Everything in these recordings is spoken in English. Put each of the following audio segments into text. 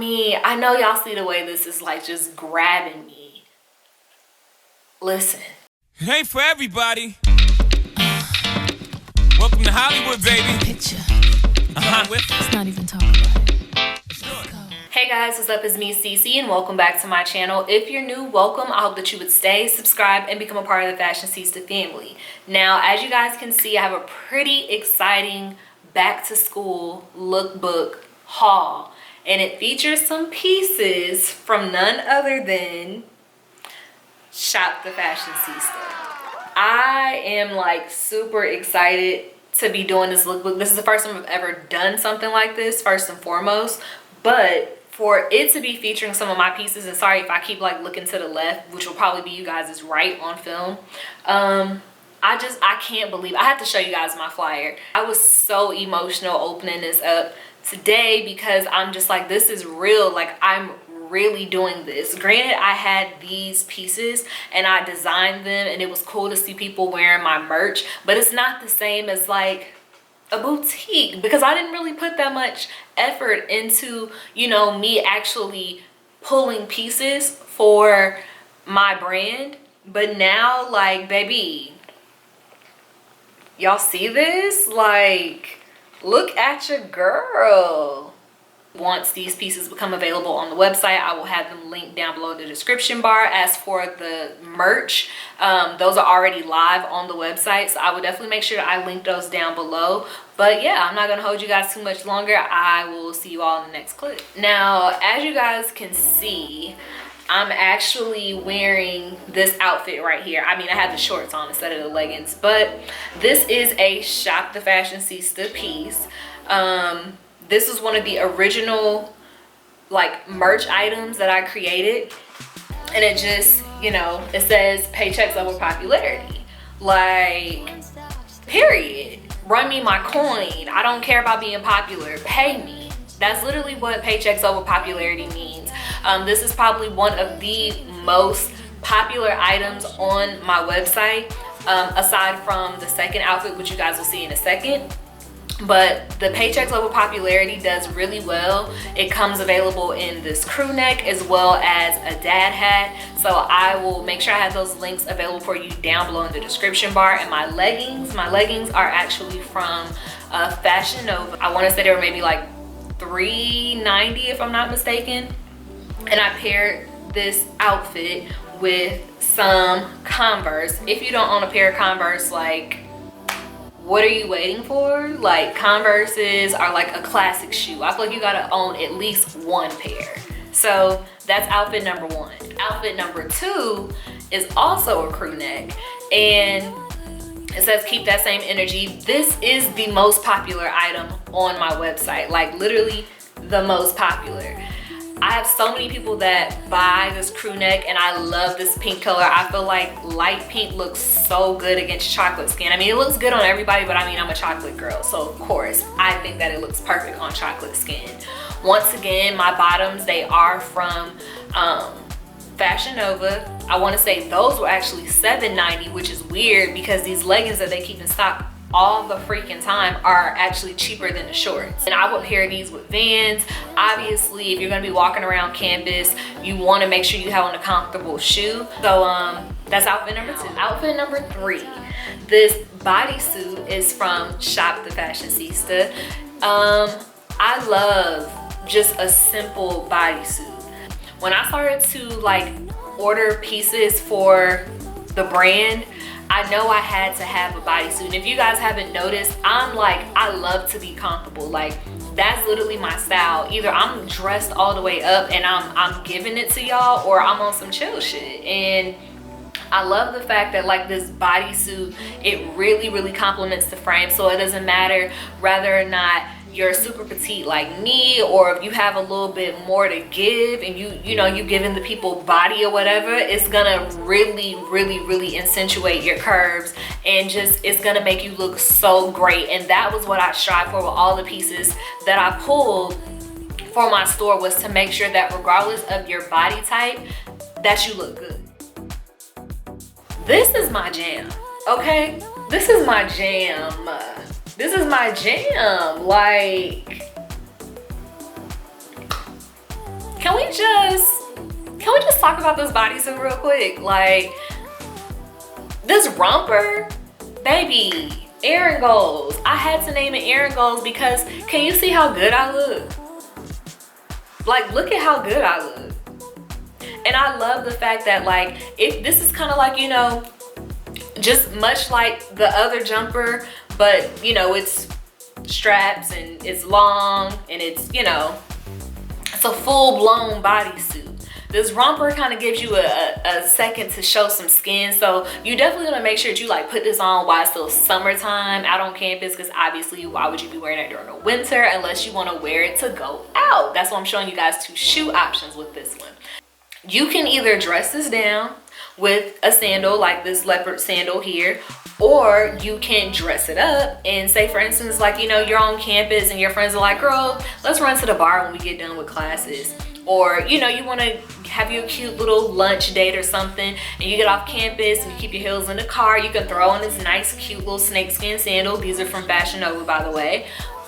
I know y'all see the way this is like just grabbing me. Listen. It ain't for everybody. Welcome to Hollywood, baby. Picture. Let's not even talk about it. Hey guys, what's up? It's me, Cece, and welcome back to my channel. If you're new, welcome. I hope that you would stay, subscribe, and become a part of the Fashioncesta family. Now, as you guys can see, I have a pretty exciting back to school lookbook haul, and it features some pieces from none other than Shop the Fashioncesta. I am like super excited to be doing this lookbook. This is the first time I've ever done something like this, first and foremost, but for it to be featuring some of my pieces, and sorry if I keep like looking to the left, which will probably be you guys' right on film, I can't believe I have to show you guys my flyer. I was so emotional opening this up today because I'm just like, this is real. Like, I'm really doing this. Granted, I had these pieces and I designed them and it was cool to see people wearing my merch, but it's not the same as like a boutique because I didn't really put that much effort into, you know, me actually pulling pieces for my brand. But now, like, baby, y'all see this? Like, look at your girl. Once these pieces become available on the website, I will have them linked down below in the description bar. As for the merch, those are already live on the website, so I will definitely make sure that I link those down below. But yeah, I'm not gonna hold you guys too much longer. I will see you all in the next clip. Now, as you guys can see, I'm actually wearing this outfit right here. I mean, I have the shorts on instead of the leggings, but this is a Shop the Fashioncesta piece. This was one of the original like merch items that I created, and it just, you know, it says Paychecks over popularity. Like, period. Run me my coin. I don't care about being popular. Pay me. That's literally what Paychecks over popularity means. This is probably one of the most popular items on my website, aside from the second outfit, which you guys will see in a second. But the Paychecks over popularity does really well. It comes available in this crew neck as well as a dad hat. So I will make sure I have those links available for you down below in the description bar. And my leggings are actually from Fashion Nova. I want to say they were maybe like $3.90 if I'm not mistaken. And I paired this outfit with some Converse. If you don't own a pair of Converse, like, what are you waiting for? Like, Converses are like a classic shoe. I feel like you gotta own at least one pair. So that's outfit number one. Outfit number two is also a crew neck, and it says keep that same energy. This is the most popular item on my website, like literally the most popular. I have so many people that buy this crew neck, and I love this pink color. I feel like light pink looks so good against chocolate skin. I mean, it looks good on everybody, but I mean, I'm a chocolate girl, so of course I think that it looks perfect on chocolate skin. Once again, my bottoms, they are from Fashion Nova. I want to say those were actually $7.90, which is weird because these leggings that they keep in stock all the freaking time are actually cheaper than the shorts. And I would pair these with Vans. Obviously, if you're gonna be walking around campus, you want to make sure you have on a comfortable shoe. So that's outfit number two. Outfit number three, this bodysuit is from Shop the Fashioncesta. I love just a simple bodysuit. When I started to like order pieces for the brand, I know I had to have a bodysuit. And if you guys haven't noticed, I love to be comfortable. Like, that's literally my style. Either I'm dressed all the way up and I'm giving it to y'all, or I'm on some chill shit. And I love the fact that like this bodysuit, it really complements the frame. So it doesn't matter whether or not you're super petite like me, or if you have a little bit more to give and you know you giving the people body or whatever, it's gonna really accentuate your curves, and just it's gonna make you look so great. And that was what I strive for with all the pieces that I pulled for my store, was to make sure that regardless of your body type, that you look good. This is my jam, okay? This is my jam. This is my jam. Like, can we just talk about this bodysuit real quick? Like, this romper, baby, Errand goals. I had to name it Errand goals because can you see how good I look? Like, look at how good I look. And I love the fact that, like, if this is kind of like, you know, just much like the other jumper, but you know, it's straps and it's long and it's, you know, it's a full-blown bodysuit. This romper kind of gives you a second to show some skin, so you definitely want to make sure that you like put this on while it's still summertime out on campus, because obviously why would you be wearing it during the winter unless you want to wear it to go out? That's why I'm showing you guys two shoe options with this one. You can either dress this down with a sandal like this leopard sandal here, or you can dress it up and say, for instance, like, you know, you're on campus and your friends are like, girl, let's run to the bar when we get done with classes. Or, you know, you want to have your cute little lunch date or something, and you get off campus and you keep your heels in the car. You can throw on this nice cute little snakeskin sandal. These are from Fashion Nova, by the way.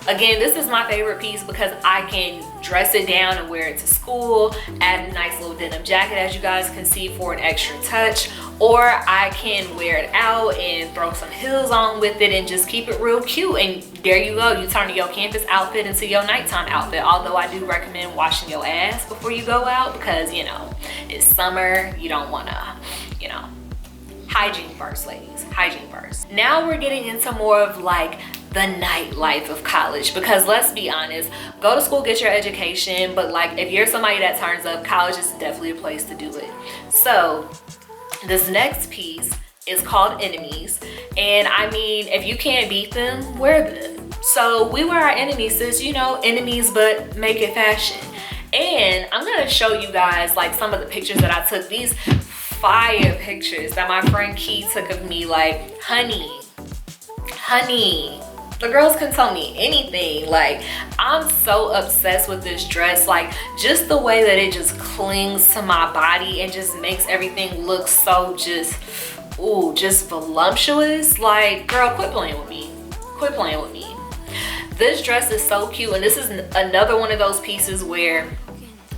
Again, this is my favorite piece because I can dress it down and wear it to school, add a nice little denim jacket, as you guys can see, for an extra touch, or I can wear it out and throw some heels on with it and just keep it real cute. And there you go, you turn your campus outfit into your nighttime outfit. Although I do recommend washing your ass before you go out because, you know, it's summer, you don't want to, you know, hygiene first, ladies, hygiene first. Now we're getting into more of like the nightlife of college, because let's be honest, go to school, get your education, but like if you're somebody that turns up, college is definitely a place to do it. So this next piece is called Enemies, and I mean, if you can't beat them, wear them. So we wear our enemies, sis, you know, enemies, but make it fashion. And I'm gonna show you guys like some of the pictures that I took. These fire pictures that my friend Key took of me. Like, honey, the girls couldn't tell me anything. Like, I'm so obsessed with this dress. Like, just the way that it just clings to my body and just makes everything look so just, ooh, just voluptuous. Like, girl, quit playing with me. Quit playing with me. This dress is so cute, and this is another one of those pieces where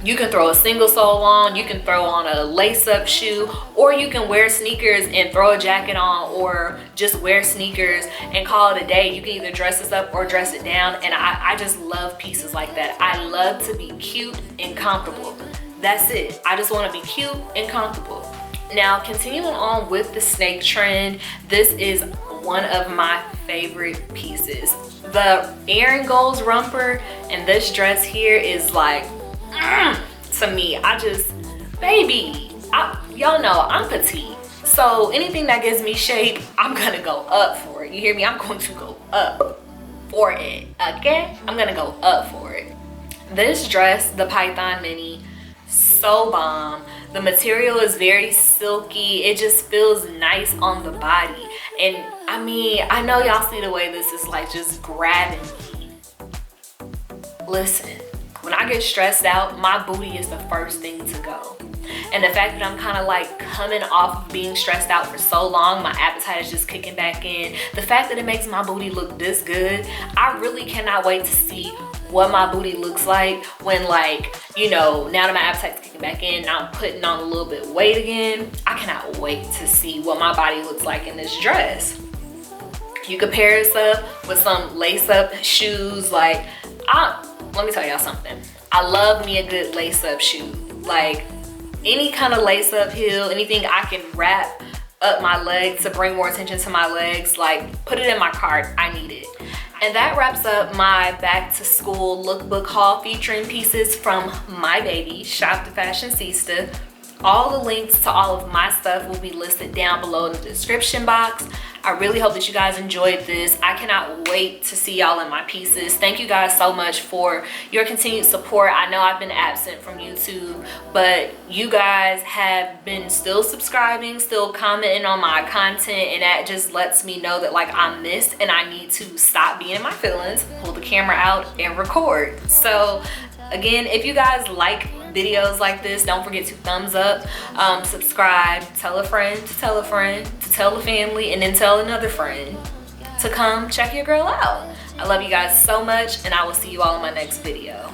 you can throw a single sole on, you can throw on a lace-up shoe, or you can wear sneakers and throw a jacket on, or just wear sneakers and call it a day. You can either dress this up or dress it down, and I just love pieces like that. I love to be cute and comfortable. That's it. I just want to be cute and comfortable. Now, continuing on with the snake trend, this is one of my favorite pieces. The Errand Goals romper and this dress here is like, to me, I just, baby, y'all know I'm petite, so anything that gives me shape, I'm gonna go up for it. You hear me? I'm going to go up for it, okay? I'm gonna go up for it. This dress, the Python Mini, so bomb. The material is very silky. It just feels nice on the body. And I mean, I know y'all see the way this is like just grabbing me. Listen. When I get stressed out, my booty is the first thing to go. And the fact that I'm kind of like coming off of being stressed out for so long, my appetite is just kicking back in. The fact that it makes my booty look this good, I really cannot wait to see what my booty looks like when, like, you know, now that my appetite's kicking back in, now I'm putting on a little bit of weight again. I cannot wait to see what my body looks like in this dress. You can pair this up with some lace-up shoes. Like, let me tell y'all something. I love me a good lace-up shoe. Like, any kind of lace-up heel, anything I can wrap up my legs to bring more attention to my legs, like, put it in my cart. I need it. And that wraps up my back to school lookbook haul featuring pieces from my baby, Shop TheFashionsista. All the links to all of my stuff will be listed down below in the description box. I really hope that you guys enjoyed this. I cannot wait to see y'all in my pieces. Thank you guys so much for your continued support. I know I've been absent from YouTube, but you guys have been still subscribing, still commenting on my content, and that just lets me know that, like, I'm missed and I need to stop being in my feelings, pull the camera out and record. So again, if you guys like videos like this, don't forget to thumbs up, subscribe, tell a friend to tell a friend to tell a family, and then tell another friend to come check your girl out. I love you guys so much, and I will see you all in my next video.